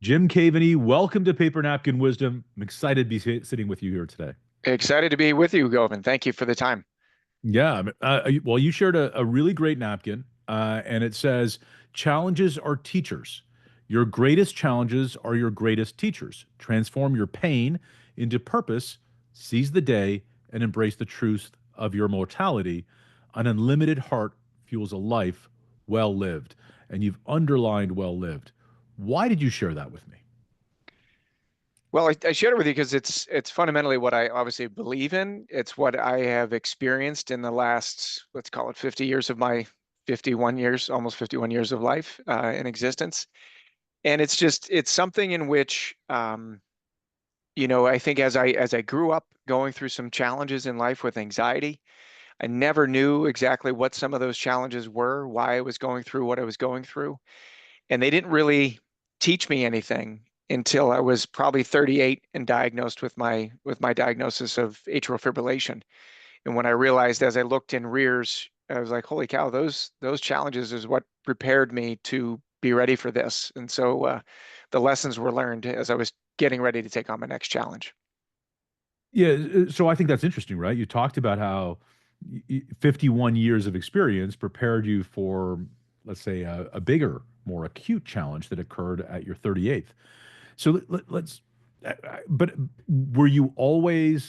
Jim Kaveney, welcome to Paper Napkin Wisdom. I'm excited to be sitting with you here today. Excited to be with you, Govin. Thank you for the time. Yeah, well, you shared a really great napkin, and it says, challenges are teachers. Your greatest challenges are your greatest teachers. Transform your pain into purpose, seize the day, and embrace the truth of your mortality. An unlimited heart fuels a life well lived. And you've underlined well lived. Why did you share that with me? Well, I shared it with you because it's fundamentally what I obviously believe in. It's what I have experienced in the last, let's call it 50 years of my 51 years, almost 51 years of life in existence. And it's something in which, I think as I grew up going through some challenges in life with anxiety, I never knew exactly what some of those challenges were, why I was going through what I was going through. And they didn't really teach me anything until I was probably 38 and diagnosed with my diagnosis of atrial fibrillation. And when I realized as I looked in rears, I was like, holy cow, those challenges is what prepared me to be ready for this. And so the lessons were learned as I was getting ready to take on my next challenge. Yeah, so I think that's interesting, right? You talked about how 51 years of experience prepared you for, let's say, a bigger, more acute challenge that occurred at your 38th. So let's, but were you aware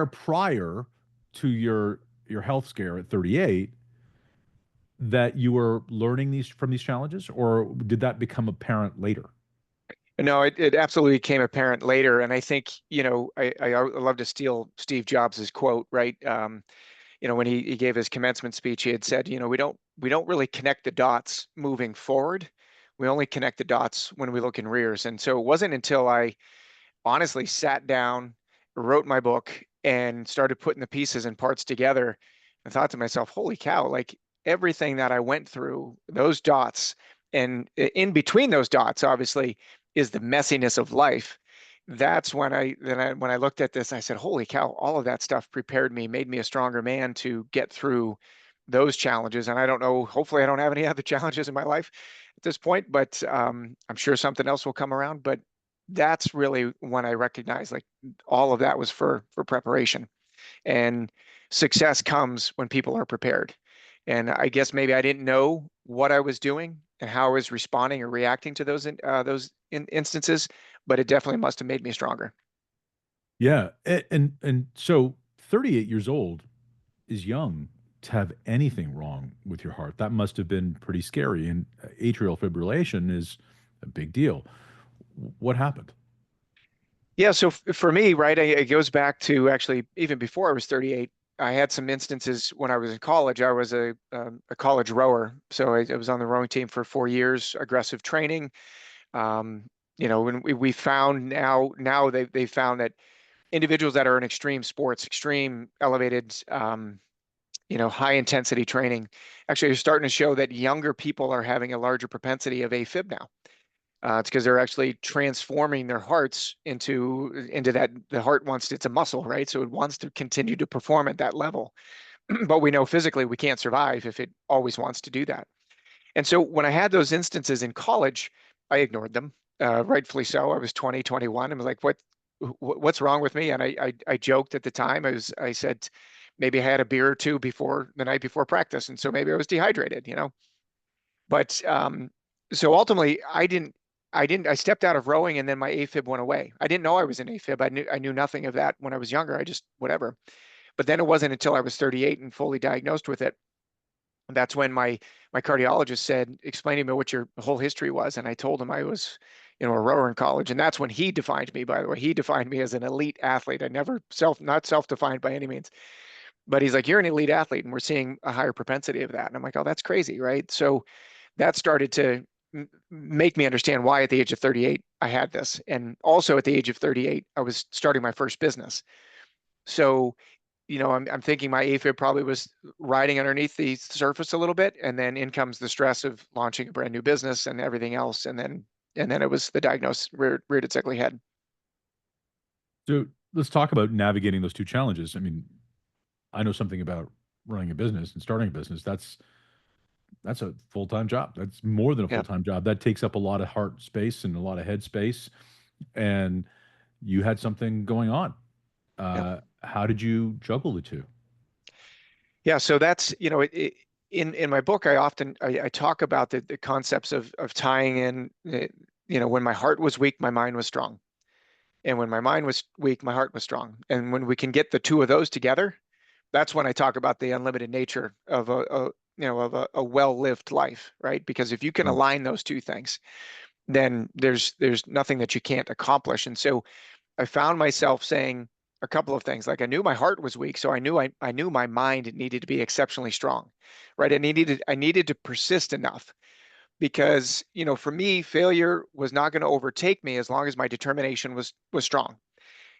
prior to your health scare at 38 that you were learning these from these challenges, or did that become apparent later? No, it absolutely became apparent later. And I think, I love to steal Steve Jobs' quote, right? When he gave his commencement speech, he had said, we don't really connect the dots moving forward. We only connect the dots when we look in rears. And so it wasn't until I honestly sat down, wrote my book, and started putting the pieces and parts together and thought to myself, holy cow, like everything that I went through, those dots, and in between those dots, obviously, is the messiness of life. That's when I looked at this, I said, holy cow, all of that stuff prepared me, made me a stronger man to get through those challenges. And I don't know, hopefully I don't have any other challenges in my life at this point, but I'm sure something else will come around. But that's really when I recognized like all of that was for preparation. And success comes when people are prepared. And I guess maybe I didn't know what I was doing and how I was responding or reacting to those instances, but it definitely must have made me stronger. Yeah, and so 38 years old is young to have anything wrong with your heart. That must have been pretty scary. And atrial fibrillation is a big deal. What happened? Yeah, so for me, right, it goes back to actually even before I was 38. I had some instances when I was in college. I was a college rower, so I was on the rowing team for 4 years. Aggressive training. Um, when we found now they found that individuals that are in extreme sports, extreme elevated, high intensity training, actually are starting to show that younger people are having a larger propensity of AFib now. It's because they're actually transforming their hearts into that. The heart wants, it's a muscle, right? So it wants to continue to perform at that level. But we know physically we can't survive if it always wants to do that. And so when I had those instances in college, I ignored them, rightfully so. I was 20, 21. I was like, what's wrong with me? And I joked at the time. I said maybe I had a beer or two before the night before practice, and so maybe I was dehydrated. But so ultimately, I stepped out of rowing, and then my AFib went away. I didn't know I was in AFib. I knew nothing of that when I was younger. I just whatever. But then it wasn't until I was 38 and fully diagnosed with it. That's when my cardiologist said, explain to me what your whole history was. And I told him I was, a rower in college. And that's when he defined me, by the way. He defined me as an elite athlete. I never not self-defined by any means, but he's like, you're an elite athlete, and we're seeing a higher propensity of that. And I'm like, oh, that's crazy, right? So that started to make me understand why at the age of 38 I had this. And also at the age of 38, I was starting my first business. So I'm thinking my AFib probably was riding underneath the surface a little bit, and then in comes the stress of launching a brand new business and everything else, and then it was the diagnosis reared its ugly head. So let's talk about navigating those two challenges. I mean, I know something about running a business and starting a business. That's That's a full-time job. That's more than a Yeah. full-time job. That takes up a lot of heart space and a lot of head space. And you had something going on. Yeah. How did you juggle the two? Yeah. So that's, in my book, I talk about the concepts of tying in, when my heart was weak, my mind was strong. And when my mind was weak, my heart was strong. And when we can get the two of those together, that's when I talk about the unlimited nature of a well-lived life, right? Because if you can Mm. align those two things, then there's nothing that you can't accomplish. And so I found myself saying a couple of things. Like I knew my heart was weak, so I knew my mind needed to be exceptionally strong, right? I needed to persist enough because, for me, failure was not going to overtake me as long as my determination was strong.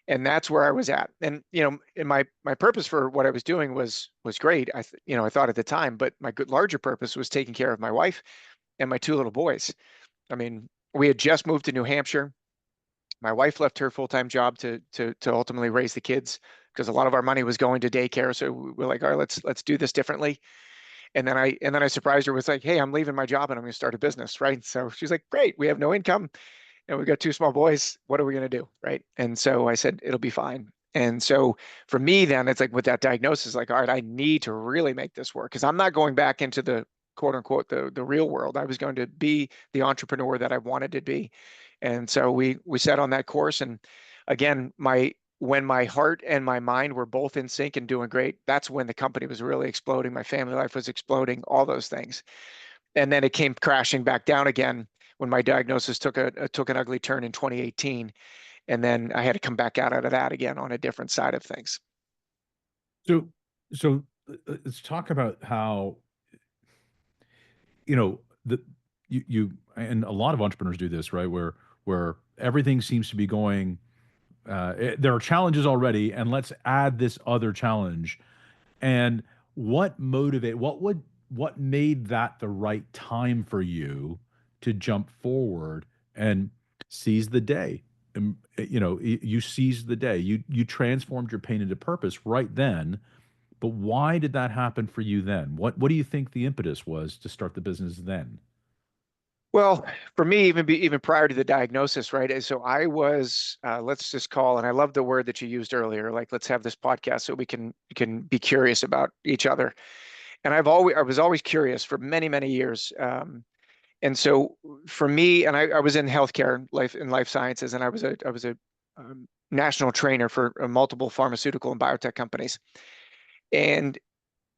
And that's where I was at. And, and my purpose for what I was doing was great. I thought at the time, but my good larger purpose was taking care of my wife and my two little boys. I mean, we had just moved to New Hampshire. My wife left her full-time job to ultimately raise the kids because a lot of our money was going to daycare. So we're like, all right, let's do this differently. And then I surprised her with like, hey, I'm leaving my job and I'm going to start a business, right? So she's like, great, we have no income and we've got two small boys. What are we going to do? Right. And so I said, it'll be fine. And so for me, then it's like with that diagnosis, like, all right, I need to really make this work because I'm not going back into the quote unquote the real world. I was going to be the entrepreneur that I wanted to be. And so we set on that course. And again, my when my heart and my mind were both in sync and doing great, that's when the company was really exploding. My family life was exploding, all those things. And then it came crashing back down again when my diagnosis took an ugly turn in 2018, and then I had to come back out of that again on a different side of things. So, let's talk about how, the you and a lot of entrepreneurs do this, right? Where everything seems to be going, there are challenges already, and let's add this other challenge. And what made that the right time for you to jump forward and seize the day? And you seized the day. You transformed your pain into purpose right then. But why did that happen for you then? What do you think the impetus was to start the business then? Well, for me, even prior to the diagnosis, right? So I was, let's just call, and I love the word that you used earlier, like let's have this podcast so we can be curious about each other. And I was always curious for many, many years. And so for me, and I was in healthcare, life sciences, and I was a national trainer for multiple pharmaceutical and biotech companies. And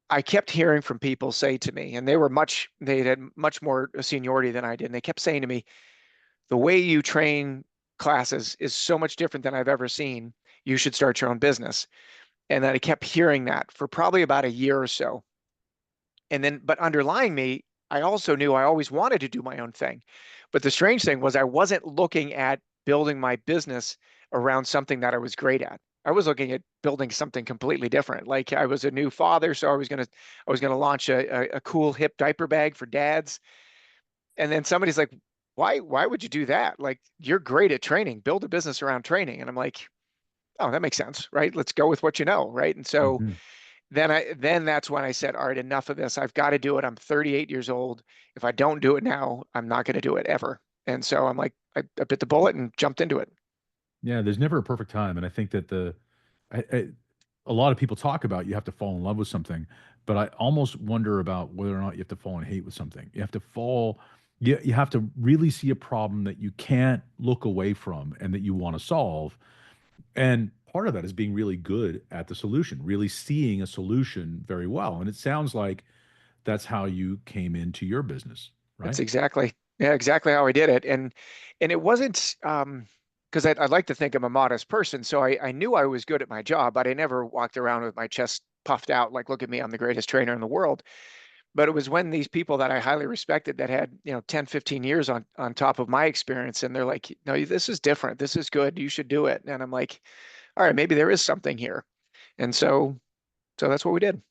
I kept hearing from people say to me, and they had much more seniority than I did, and they kept saying to me, the way you train classes is so much different than I've ever seen. You should start your own business. And then I kept hearing that for probably about a year or so. And then, but underlying me, I also knew I always wanted to do my own thing. But the strange thing was I wasn't looking at building my business around something that I was great at. I was looking at building something completely different. Like I was a new father, so I was gonna launch a cool hip diaper bag for dads. And then somebody's like, why would you do that? Like you're great at training, build a business around training. And I'm like, oh, that makes sense, right? Let's go with what you know, right? And so Mhm. then that's when I said, all right, enough of this. I've got to do it. I'm 38 years old. If I don't do it now, I'm not going to do it ever. And so I'm like, I bit the bullet and jumped into it. Yeah, there's never a perfect time, and I think that a lot of people talk about you have to fall in love with something, but I almost wonder about whether or not you have to fall in hate with something. You have to really see a problem that you can't look away from and that you want to solve. And part of that is being really good at the solution, really seeing a solution very well. And it sounds like that's how you came into your business, right? That's exactly, yeah, exactly how I did it. And it wasn't, because I'd like to think I'm a modest person. So I knew I was good at my job, but I never walked around with my chest puffed out, like, look at me, I'm the greatest trainer in the world. But it was when these people that I highly respected that had, 10, 15 years on top of my experience, and they're like, no, this is different. This is good. You should do it. And I'm like, all right, maybe there is something here. And so that's what we did.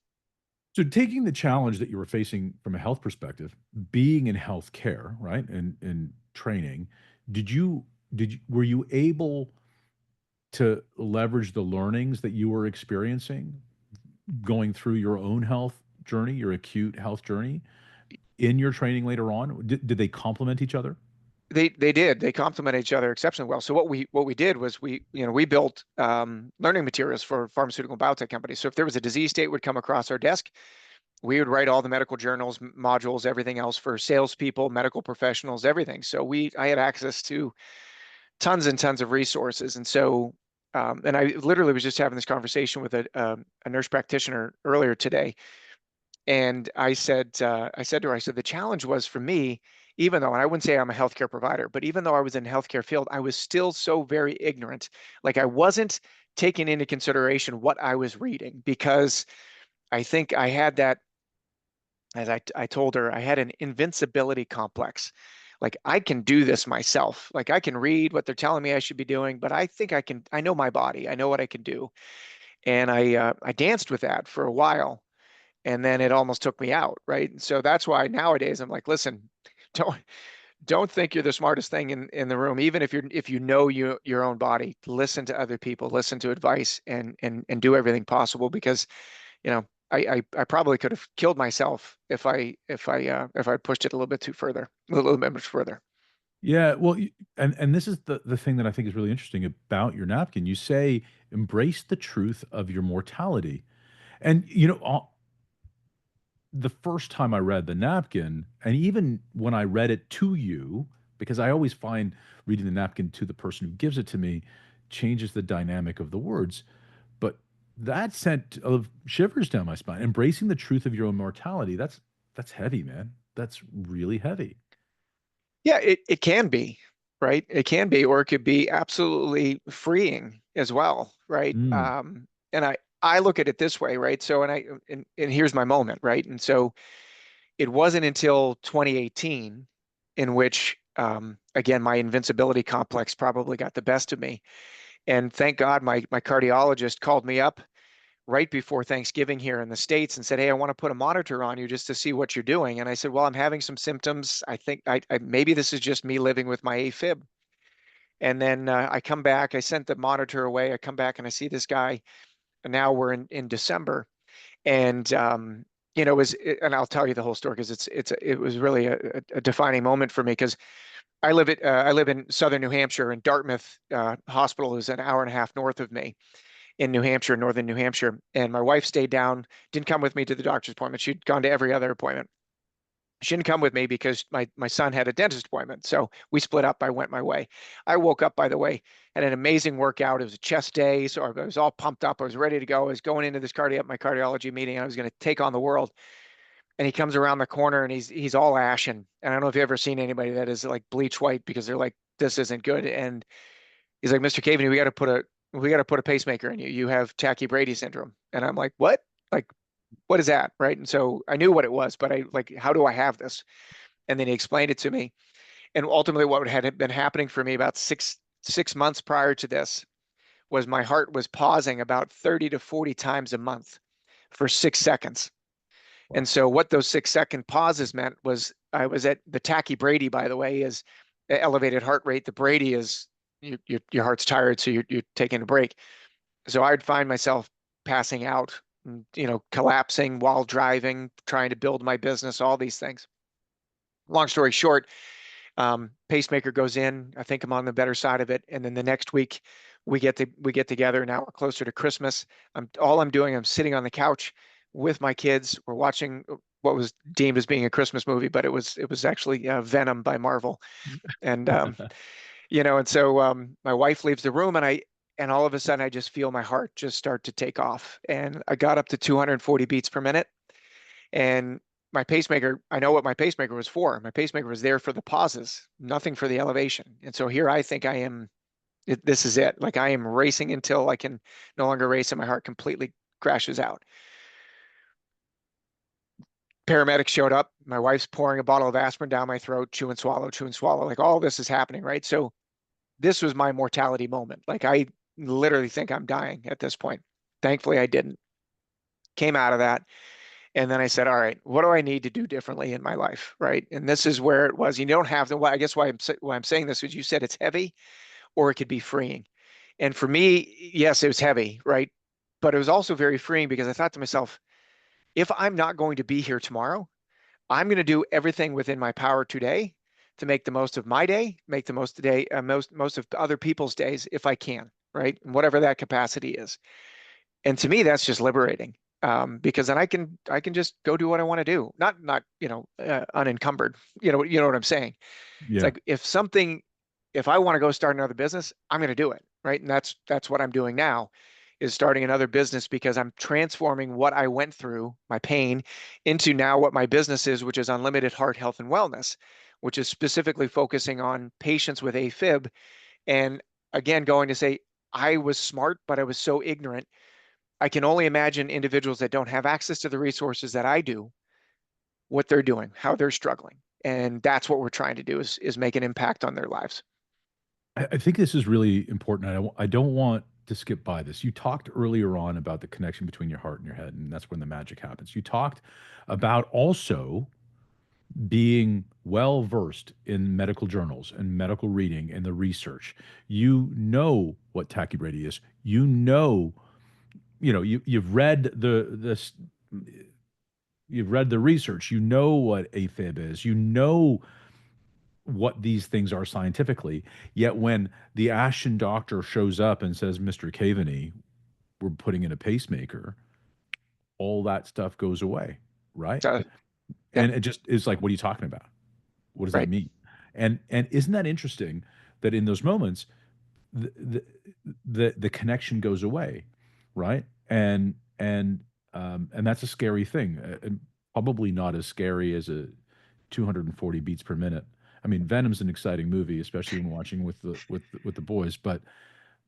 So taking the challenge that you were facing from a health perspective, being in healthcare, right, and training, were you able to leverage the learnings that you were experiencing going through your own health journey, your acute health journey? in your training later on? Did they complement each other? They did. They complement each other exceptionally well. So what we did was we built learning materials for pharmaceutical and biotech companies. So if there was a disease state would come across our desk, we would write all the medical journals, modules, everything else for salespeople, medical professionals, everything. So I had access to tons and tons of resources. And so, and I literally was just having this conversation with a nurse practitioner earlier today. And I said to her, I said, the challenge was for me, even though, and I wouldn't say I'm a healthcare provider, but even though I was in the healthcare field, I was still so very ignorant. Like I wasn't taking into consideration what I was reading because I think I had that, as I told her, I had an invincibility complex. Like I can do this myself. Like I can read what they're telling me I should be doing, but I think I know my body. I know what I can do. And I danced with that for a while, and then it almost took me out, right? And so that's why nowadays I'm like, listen, don't don't think you're the smartest thing in the room, even if you know your own body. Listen to other people, listen to advice, and do everything possible because I probably could have killed myself if I pushed it a little bit too further, a little bit much further. Yeah, well, and this is the thing that I think is really interesting about your napkin. You say embrace the truth of your mortality, and the first time I read the napkin, and even when I read it to you, because I always find reading the napkin to the person who gives it to me changes the dynamic of the words. But that sent shivers down my spine. Embracing the truth of your own mortality. That's heavy, man. That's really heavy. Yeah, it can be, right? It can be, or it could be absolutely freeing as well, right? Mm. And I look at it this way, right? So, and here's my moment, right? And so it wasn't until 2018 in which, again, my invincibility complex probably got the best of me. And thank God my cardiologist called me up right before Thanksgiving here in the States and said, "Hey, I want to put a monitor on you just to see what you're doing." And I said, "Well, I'm having some symptoms. I think maybe this is just me living with my AFib." And then I come back, I sent the monitor away. I come back and I see this guy. And now we're in December, and and I'll tell you the whole story because it was really a defining moment for me because I live in southern New Hampshire, and Dartmouth Hospital is an hour and a half north of me in New Hampshire, northern New Hampshire. And my wife stayed down, didn't come with me to the doctor's appointment. She'd gone to every other appointment. She didn't come with me because my son had a dentist appointment. So we split up. I went my way. I woke up, by the way, had an amazing workout. It was a chest day. So I was all pumped up. I was ready to go. I was going into my cardiology meeting. I was going to take on the world. And he comes around the corner and he's all ashen. And I don't know if you've ever seen anybody that is like bleach white because they're like, this isn't good. And he's like, Mr. Kaveney, we got to put a pacemaker in you. You have Brady syndrome. And I'm like, what? Like, what is that? Right. And so I knew what it was, but I like, how do I have this? And then he explained it to me. And ultimately, what had been happening for me about six months prior to this was my heart was pausing about 30 to 40 times a month for 6 seconds. And Wow. so what those 6 second pauses meant was I was at the Brady, by the way, is elevated heart rate. The Brady is your heart's tired, so you're taking a break. So I'd find myself passing out, collapsing while driving, trying to build my business, all these things. Long story short, pacemaker goes in. I think I'm on the better side of it. And then the next week we get together. Now we're closer to Christmas. I'm doing, I'm sitting on the couch with my kids. We're watching what was deemed as being a Christmas movie, but it was actually Venom by Marvel. And and so my wife leaves the room, and all of a sudden I just feel my heart just start to take off. And I got up to 240 beats per minute. And my pacemaker, I know what my pacemaker was for. My pacemaker was there for the pauses, nothing for the elevation. And so here I think I am, this is it. Like I am racing until I can no longer race and my heart completely crashes out. Paramedics showed up. My wife's pouring a bottle of aspirin down my throat, chew and swallow. Like all this is happening, right? So this was my mortality moment. Like I literally think I'm dying at this point. Thankfully, I didn't. Came out of that. And then I said, all right, what do I need to do differently in my life? Right. And this is where it was. You don't have to, I guess why I'm saying this is you said it's heavy or it could be freeing. And for me, yes, it was heavy. Right. But it was also very freeing because I thought to myself, if I'm not going to be here tomorrow, I'm going to do everything within my power today to make the most of my day, make the most today, most of other people's days if I can, right? And whatever that capacity is. And to me, that's just liberating. Because then I can just go do what I want to do, not unencumbered. You know what I'm saying. It's Yeah. like if I want to go start another business, I'm going to do it, right? And that's what I'm doing now, is starting another business because I'm transforming what I went through, my pain, into now what my business is, which is Unlimited Heart Health and Wellness, which is specifically focusing on patients with AFib. And again, going to say I was smart, but I was so ignorant. I can only imagine individuals that don't have access to the resources that I do, what they're doing, how they're struggling. And that's what we're trying to do is make an impact on their lives. I think this is really important. I don't want to skip by this. You talked earlier on about the connection between your heart and your head, and that's when the magic happens. You talked about also being well versed in medical journals and medical reading and the research. You know what tachybrady is. You've read you've read the research. You know what AFib is. You know what these things are scientifically. Yet when the Ashton doctor shows up and says, Mr. Kaveney, we're putting in a pacemaker, all that stuff goes away, right? So, yep, And it just is like, what are you talking about? What does that right. mean? And isn't that interesting that in those moments the the the connection goes away, right? And that's a scary thing. And probably not as scary as a 240 beats per minute. I mean, Venom's an exciting movie, especially when watching with the boys, but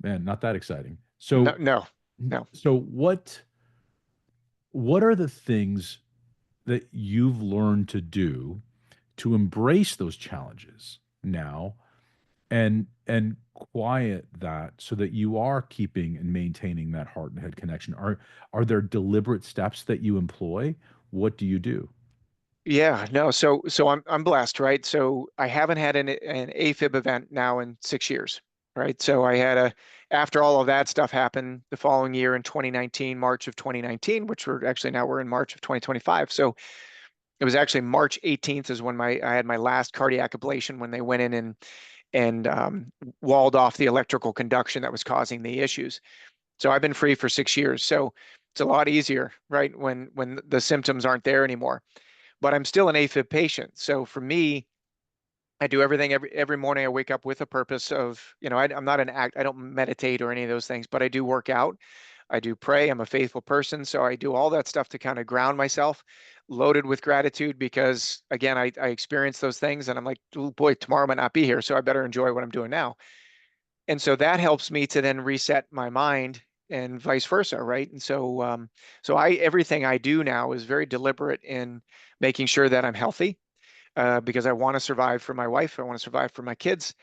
man, not that exciting. No, So no, no. so what are the things that you've learned to do to embrace those challenges now and quiet that so that you are keeping and maintaining that heart and head connection? Are there deliberate steps that you employ? What do you do? Yeah, no. So I'm blessed, right? So I haven't had an AFib event now in 6 years, right? So I had after all of that stuff happened the following year in 2019, March of 2019, which we're in March of 2025. So it was actually March 18th is when I had my last cardiac ablation, when they went in and walled off the electrical conduction that was causing the issues. So I've been free for 6 years. So it's a lot easier, right? When the symptoms aren't there anymore. But I'm still an AFib patient. So for me, I do everything every morning. I wake up with a purpose of, I'm not an act. I don't meditate or any of those things, but I do work out. I do pray. I'm a faithful person. So I do all that stuff to kind of ground myself, loaded with gratitude because, again, I experience those things and I'm like, oh boy, tomorrow might not be here. So I better enjoy what I'm doing now. And so that helps me to then reset my mind and vice versa, right? And so everything I do now is very deliberate in making sure that I'm healthy, because I want to survive for my wife, I want to survive for my kids,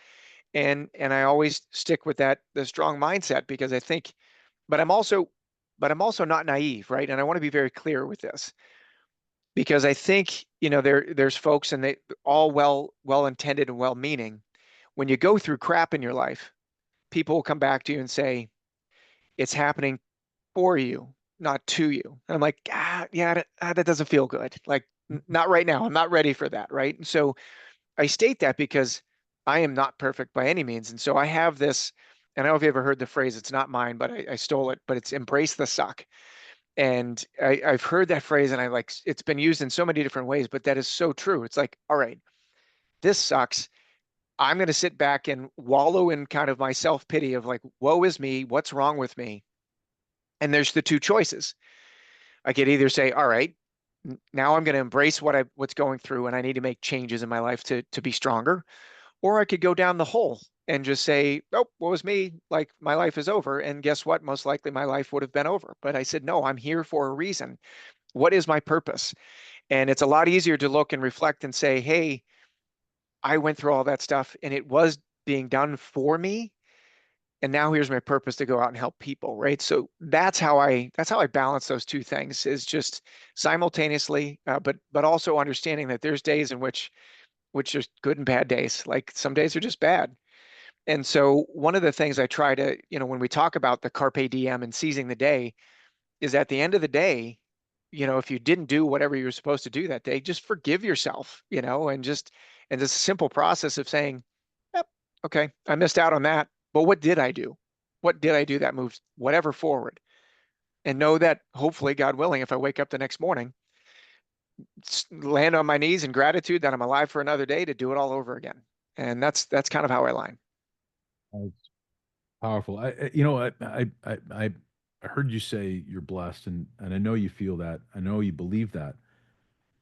and I always stick with the strong mindset because I think, but I'm also not naive, right? And I want to be very clear with this because I think there's folks and they all well intended and well meaning. When you go through crap in your life, people will come back to you and say it's happening for you, not to you. And I'm like, yeah, that doesn't feel good. Like, not right now. I'm not ready for that, right? And so I state that because I am not perfect by any means. And so I have this, and I don't know if you ever heard the phrase, it's not mine, but I stole it, but it's embrace the suck. And I've heard that phrase and it's been used in so many different ways, but that is so true. It's like, all right, this sucks. I'm going to sit back and wallow in kind of my self pity of like, woe is me. What's wrong with me? And there's the two choices. I could either say, all right, now I'm going to embrace what's going through and I need to make changes in my life to be stronger. Or I could go down the hole and just say, oh, what was me? Like my life is over. And guess what? Most likely my life would have been over. But I said, no, I'm here for a reason. What is my purpose? And it's a lot easier to look and reflect and say, hey, I went through all that stuff and it was being done for me. And now here's my purpose to go out and help people, right? So that's how I balance those two things, is just simultaneously, but also understanding that there's days in which there's good and bad days. Like some days are just bad. And so one of the things I try to, when we talk about the carpe diem and seizing the day, is at the end of the day, if you didn't do whatever you were supposed to do that day, just forgive yourself, and this simple process of saying, yep, okay, I missed out on that, but what did I do? What did I do that moves whatever forward? And know that hopefully, God willing, if I wake up the next morning, land on my knees in gratitude that I'm alive for another day to do it all over again. And that's kind of how I line. That's powerful. I heard you say you're blessed, and I know you feel that. I know you believe that,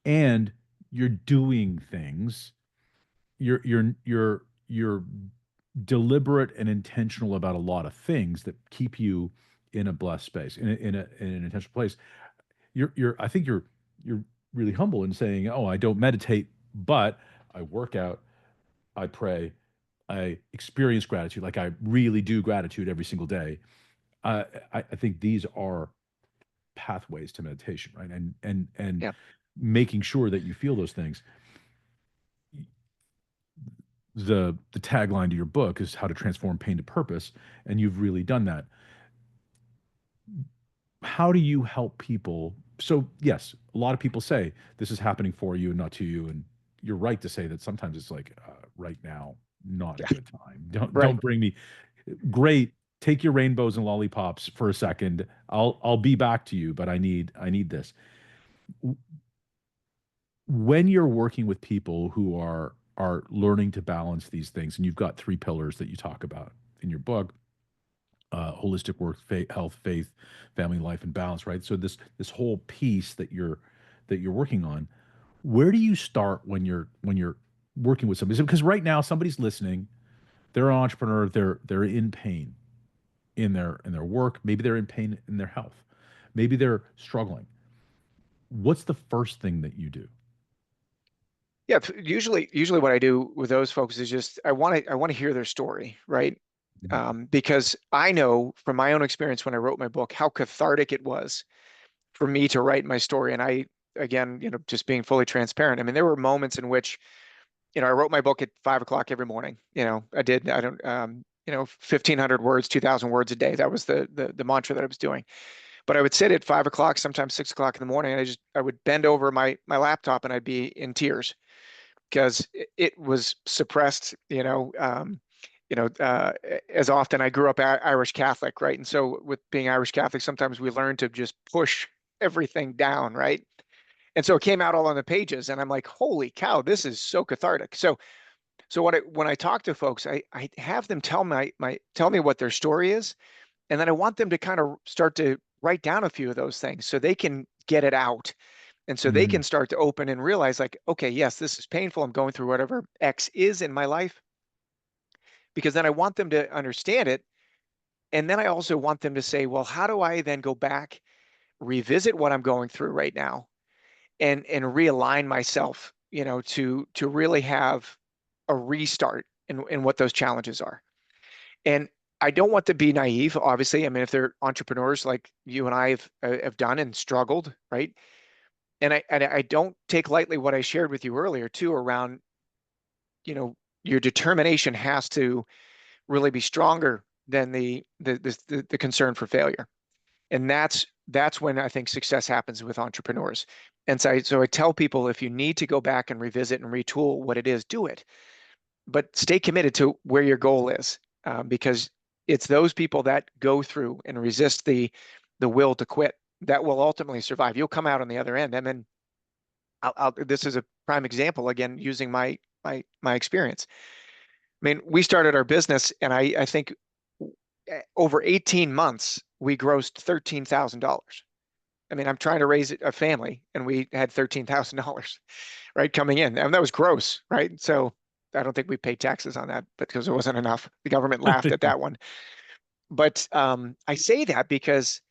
and you're doing things. You're deliberate and intentional about a lot of things that keep you in a blessed space, in an intentional place. I think you're really humble in saying, "Oh, I don't meditate, but I work out, I pray, I experience gratitude. Like I really do gratitude every single day." I think these are pathways to meditation, right? And Yeah. making sure that you feel those things. The tagline to your book is how to transform pain to purpose, and you've really done that. How do you help people? So yes, a lot of people say this is happening for you and not to you, and you're right to say that sometimes it's like right now, not a Yeah. good time. Don't Right. don't bring me. Great, take your rainbows and lollipops for a second. I'll be back to you, but I need this. When you're working with people who are learning to balance these things, and you've got three pillars that you talk about in your book: holistic work, health, faith, family life, and balance. Right. So this whole piece that you're working on. Where do you start when you're working with somebody? Because right now somebody's listening. They're an entrepreneur. They're in pain in their work. Maybe they're in pain in their health. Maybe they're struggling. What's the first thing that you do? Yeah. Usually what I do with those folks is just I want to hear their story, right? Because I know from my own experience when I wrote my book how cathartic it was for me to write my story. And I, again, just being fully transparent. I mean, there were moments in which, I wrote my book at 5 o'clock every morning. I don't, 1,500 words, 2,000 words a day. That was the mantra that I was doing. But I would sit at 5 o'clock, sometimes 6 o'clock in the morning, and I would bend over my laptop and I'd be in tears because it was suppressed, as often I grew up Irish Catholic, right? And so with being Irish Catholic, sometimes we learn to just push everything down, right? And so it came out all on the pages, and I'm like, holy cow, this is so cathartic. So when I talk to folks, I have them tell me what their story is, and then I want them to kind of start to write down a few of those things so they can get it out. And so they can Mhm. start to open and realize, like, okay, yes, this is painful. I'm going through whatever X is in my life, because then I want them to understand it. And then I also want them to say, well, how do I then go back, revisit what I'm going through right now, and realign myself, to really have a restart in what those challenges are. And I don't want to be naive, obviously. I mean, if they're entrepreneurs like you and I have done and struggled, right? And I don't take lightly what I shared with you earlier too around, you know, your determination has to really be stronger than the concern for failure. And that's when I think success happens with entrepreneurs. And so I tell people, if you need to go back and revisit and retool what it is, do it, but stay committed to where your goal is, because it's those people that go through and resist the will to quit that will ultimately survive. You'll come out on the other end. And then this is a prime example again using my experience. I mean, we started our business, and I think over 18 months we grossed $13,000. I mean, I'm trying to raise a family, and we had $13,000, right, coming in, and that was gross, right? So I don't think we paid taxes on that, but because it wasn't enough, the government laughed at that one. But I say that because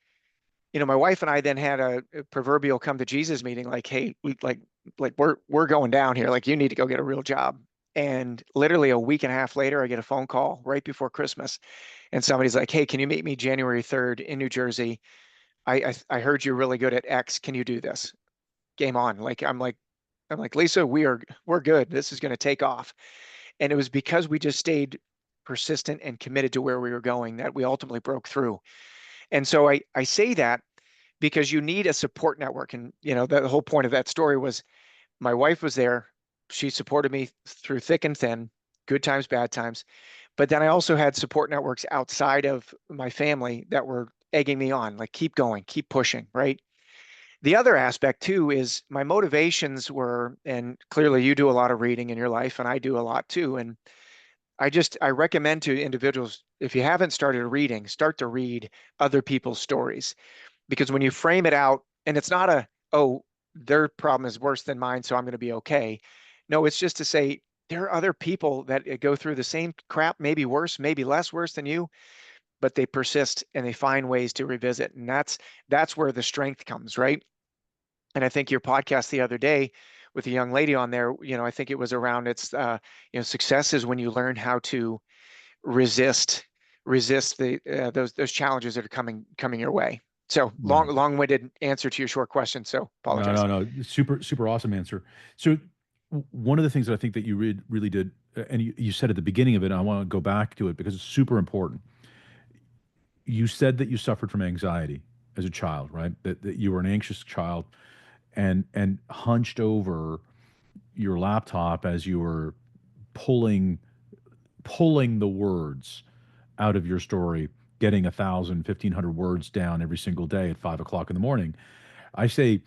my wife and I then had a proverbial come to Jesus meeting, like, hey, we're going down here, like you need to go get a real job. And literally a week and a half later, I get a phone call right before Christmas, and somebody's like, hey, can you meet me January 3rd in New Jersey? I heard you're really good at X. Can you do this? Game on. I'm like, Lisa, we're good. This is going to take off. And it was because we just stayed persistent and committed to where we were going that we ultimately broke through. And so I say that because you need a support network. And, the whole point of that story was my wife was there. She supported me through thick and thin, good times, bad times. But then I also had support networks outside of my family that were egging me on, like, keep going, keep pushing, right? The other aspect too is my motivations were, and clearly you do a lot of reading in your life, and I do a lot too. And I recommend to individuals, if you haven't started reading, start to read other people's stories. Because when you frame it out, and it's not oh, their problem is worse than mine, so I'm going to be okay. No, it's just to say there are other people that go through the same crap, maybe worse, maybe less worse than you, but they persist and they find ways to revisit. And that's where the strength comes, right? And I think your podcast the other day with a young lady on there, I think it was around success is when you learn how to resist the those challenges that are coming your way. So Right. long-winded answer to your short question. So No, apologize. no, no. Super, super awesome answer. So, one of the things that I think that you really did, and you said at the beginning of it, and I want to go back to it because it's super important. You said that you suffered from anxiety as a child, right? That you were an anxious child and hunched over your laptop as you were pulling pulling the words out of your story, getting 1,000, 1,500 words down every single day at 5 o'clock in the morning. I say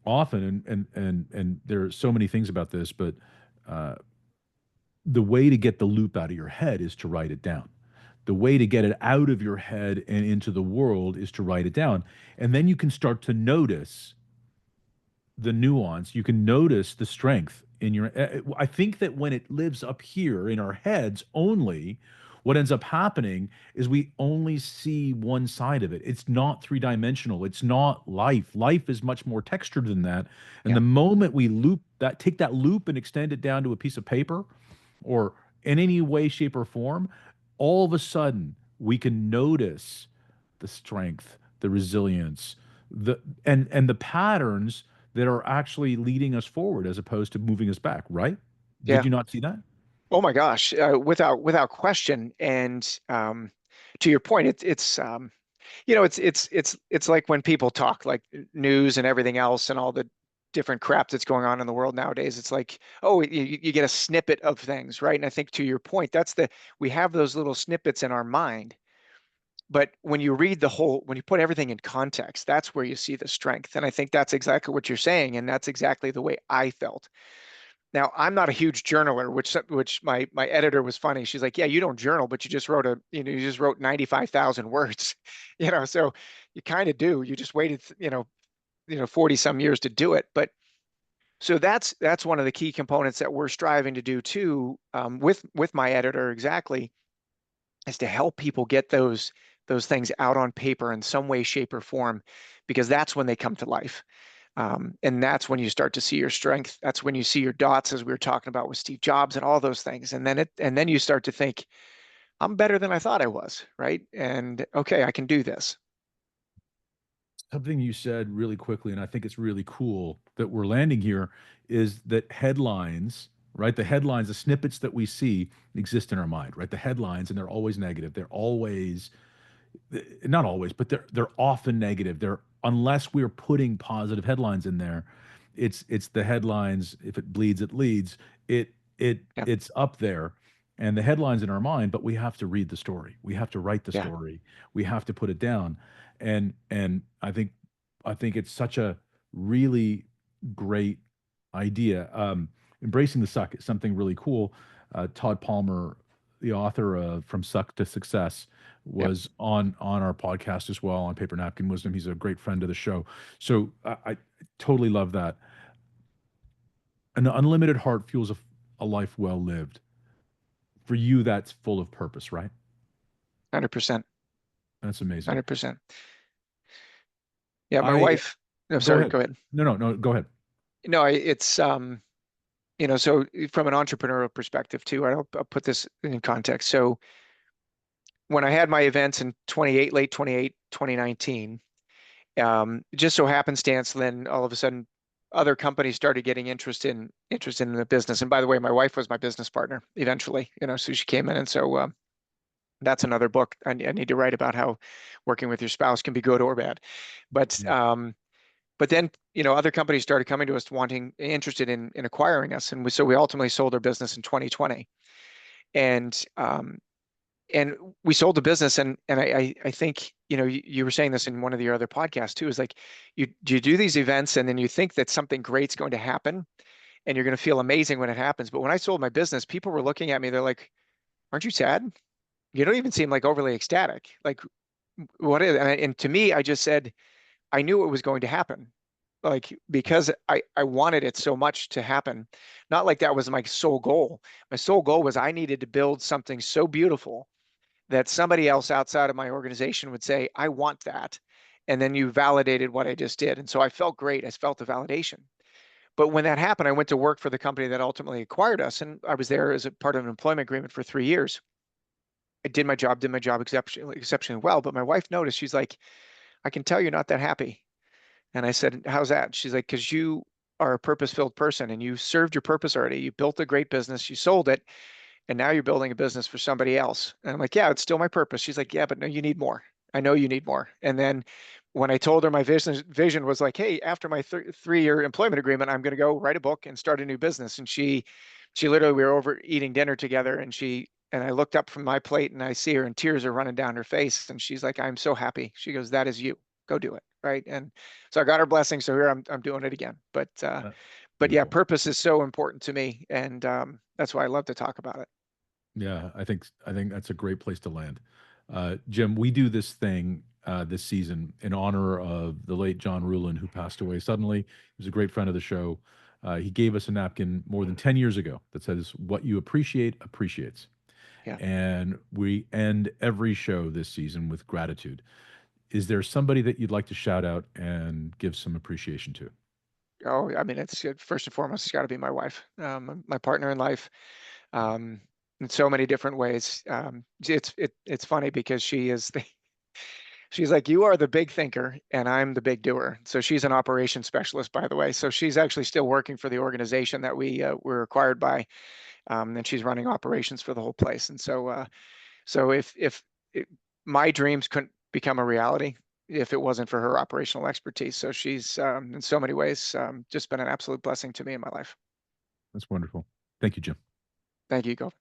often, and there are so many things about this, but uh, the way to get the loop out of your head is to write it down. The way to get it out of your head and into the world is to write it down. And then you can start to notice the nuance. You can notice the strength in your. I think that when it lives up here in our heads only, what ends up happening is we only see one side of it. It's not three-dimensional. It's not life. Life is much more textured than that. And Yeah, the moment we take that loop and extend it down to a piece of paper or in any way, shape, or form, all of a sudden we can notice the strength, the resilience, the and the patterns that are actually leading us forward as opposed to moving us back, right? Did yeah. you not see that? Oh my gosh, without question. And to your point, it's like when people talk like news and everything else and all the different crap that's going on in the world nowadays. It's like, oh, you get a snippet of things, right? And I think to your point, we have those little snippets in our mind. But when you read when you put everything in context, that's where you see the strength. And I think that's exactly what you're saying. And that's exactly the way I felt. Now, I'm not a huge journaler, which my editor was funny. She's like, "Yeah, you don't journal, but you just wrote 95,000 words." So you kind of do. You just waited, 40 some years to do it. But so that's one of the key components that we're striving to do too, with my editor exactly, is to help people get those things out on paper in some way, shape, or form, because that's when they come to life. And that's when you start to see your strength. That's when you see your dots, as we were talking about with Steve Jobs and all those things. And then you start to think, I'm better than I thought I was, right? And okay, I can do this. Something you said really quickly, and I think it's really cool that we're landing here, is that headlines, right? The headlines, the snippets that we see exist in our mind, right? The headlines, and they're always negative. They're always not always, but they're often negative. They're unless we're putting positive headlines in there, it's the headlines. If it bleeds, it leads. Yeah, It's up there, and the headlines in our mind. But we have to read the story. We have to write the yeah, story. We have to put it down. And I think it's such a really great idea. Embracing the suck is something really cool. Todd Palmer, the author of From Suck to Success, yep, was on our podcast as well on Paper Napkin Wisdom. He's a great friend of the show. So I totally love that. An unlimited heart fuels a life well lived. For you, that's full of purpose, right? 100%, That's amazing. 100%. Yeah, my I wife. I'm Go sorry. ahead. Go ahead. No, no, no. Go ahead. No, it's so from an entrepreneurial perspective too, I'll put this in context. So when I had my events in 28, late 28, 2019. Just so happenstance, then all of a sudden, other companies started getting interested in the business. And by the way, my wife was my business partner eventually, so she came in, and so That's another book I need to write about how working with your spouse can be good or bad. But Mm. but then, other companies started coming to us interested in acquiring us, and so we ultimately sold our business in 2020. And and we sold the business, and I think you were saying this in one of your other podcasts too, is like you do these events and then you think that something great's going to happen and you're going to feel amazing when it happens. But when I sold my business, people were looking at me, they're like, "Aren't you sad? You don't even seem like overly ecstatic. Like, what is?" And to me, I just said I knew it was going to happen, like because I wanted it so much to happen. Not like that was my sole goal. My sole goal was I needed to build something so beautiful that somebody else outside of my organization would say, I want that. And then you validated what I just did. And so I felt great. I felt the validation. But when that happened, I went to work for the company that ultimately acquired us. And I was there as a part of an employment agreement for 3 years. I did my job exceptionally well. But my wife noticed, she's like, I can tell you're not that happy. And I said, how's that? She's like, because you are a purpose-filled person and you served your purpose already. You built a great business, you sold it, and now you're building a business for somebody else. And I'm like, yeah, it's still my purpose. She's like, yeah, but no, you need more. I know you need more. And then when I told her my vision was like, hey, after my 3-year employment agreement, I'm going to go write a book and start a new business. And she literally, we were over eating dinner together, and I looked up from my plate and I see her and tears are running down her face. And she's like, I'm so happy. She goes, that is you. Go do it. Right. And so I got her blessing. So here I'm doing it again. But yeah, Beautiful. purpose is so important to me. And that's why I love to talk about it. Yeah, I think that's a great place to land. Jim, we do this thing this season in honor of the late John Rulin, who passed away suddenly. He was a great friend of the show. He gave us a napkin more than 10 years ago that says, "What you appreciate appreciates." Yeah. And we end every show this season with gratitude. Is there somebody that you'd like to shout out and give some appreciation to? Oh, I mean, first and foremost, it's got to be my wife, my partner in life, in so many different ways. It's funny because she's like, you are the big thinker and I'm the big doer. So she's an operations specialist, by the way. So she's actually still working for the organization that we were acquired by, and she's running operations for the whole place. And so if it, my dreams couldn't become a reality if it wasn't for her operational expertise. So she's in so many ways just been an absolute blessing to me in my life. That's wonderful. Thank you, Jim. Thank you, Go.